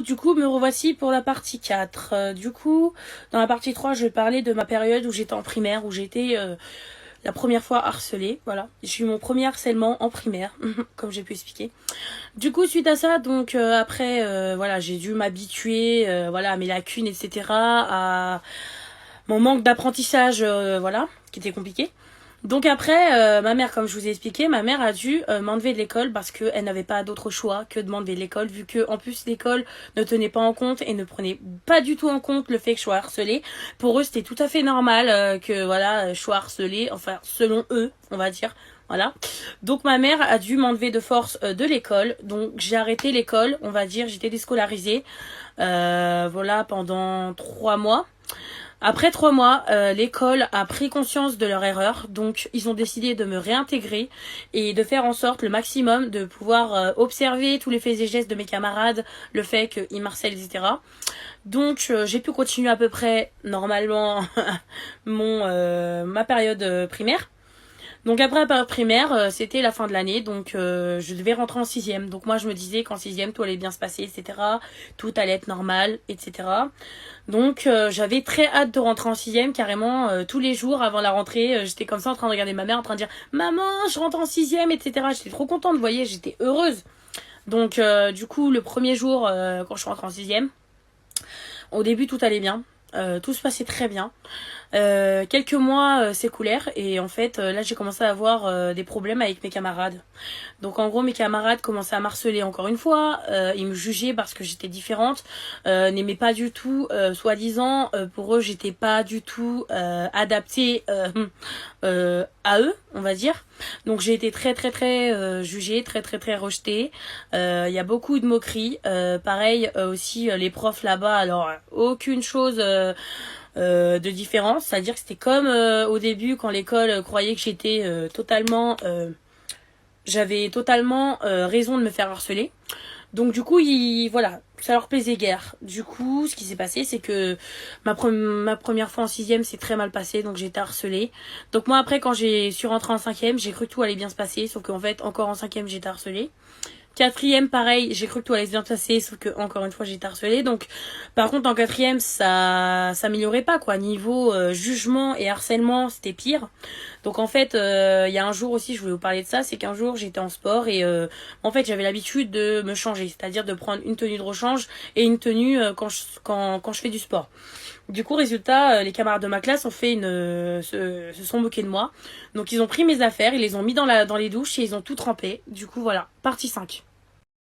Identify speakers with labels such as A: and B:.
A: Du coup, me revoici pour la partie 4. Du coup, dans la partie 3, je vais parler de ma période où j'étais en primaire, où j'étais la première fois harcelée. Voilà, j'ai eu mon premier harcèlement en primaire, comme j'ai pu expliquer. Du coup, suite à ça, donc après, voilà, j'ai dû m'habituer, voilà, à mes lacunes, etc., à mon manque d'apprentissage, voilà, qui était compliqué. Donc après, ma mère, comme je vous ai expliqué, ma mère a dû m'enlever de l'école parce qu'elle n'avait pas d'autre choix que de m'enlever de l'école, vu que en plus l'école ne tenait pas en compte et ne prenait pas du tout en compte le fait que je sois harcelée. Pour eux, c'était tout à fait normal que voilà, je sois harcelée, enfin selon eux, on va dire. Voilà. Donc ma mère a dû m'enlever de force de l'école. Donc j'ai arrêté l'école, on va dire, j'étais déscolarisée. Voilà, pendant 3 mois. Après 3 mois, l'école a pris conscience de leur erreur, donc ils ont décidé de me réintégrer et de faire en sorte le maximum de pouvoir observer tous les faits et gestes de mes camarades, le fait qu'ils m'harcèlent, etc. Donc j'ai pu continuer à peu près normalement ma période primaire. Donc après la période primaire, c'était la fin de l'année, donc je devais rentrer en sixième. Donc moi je me disais qu'en sixième tout allait bien se passer, etc. Tout allait être normal, etc. Donc j'avais très hâte de rentrer en sixième, carrément tous les jours avant la rentrée, j'étais comme ça en train de regarder ma mère, en train de dire maman, je rentre en sixième, etc. J'étais trop contente, vous voyez, j'étais heureuse. Donc du coup le premier jour quand je suis rentrée en sixième, au début tout allait bien. Tout se passait très bien. Quelques mois s'écoulèrent et en fait là j'ai commencé à avoir des problèmes avec mes camarades. Donc en gros mes camarades commençaient à m'harceler encore une fois, ils me jugeaient parce que j'étais différente, n'aimaient pas du tout, soi-disant pour eux j'étais pas du tout adaptée à eux, on va dire. Donc j'ai été très très très jugée, très très très rejetée. Il y a beaucoup de moqueries. Pareil aussi les profs là-bas, alors aucune chose de différence, c'est-à-dire que c'était comme au début quand l'école croyait que j'étais j'avais totalement raison de me faire harceler. Donc du coup, voilà, ça leur plaisait guère. Du coup, ce qui s'est passé, c'est que ma première fois en sixième s'est très mal passée, donc j'ai été harcelée. Donc moi après, quand je suis rentrée en cinquième, j'ai cru que tout allait bien se passer, sauf qu'en fait, encore en cinquième, j'ai été harcelée. Quatrième, pareil, j'ai cru que tout allait bien se passer, sauf que encore une fois j'ai été harcelée. Donc, par contre, en quatrième, ça s'améliorait pas, quoi. Niveau jugement et harcèlement, c'était pire. Donc en fait, il y a un jour aussi, je voulais vous parler de ça, c'est qu'un jour j'étais en sport et en fait j'avais l'habitude de me changer, c'est-à-dire de prendre une tenue de rechange et une tenue quand je fais du sport. Du coup, résultat, les camarades de ma classe ont fait se sont moqués de moi. Donc ils ont pris mes affaires, ils les ont mis dans les douches et ils ont tout trempé. Du coup, voilà, partie 5.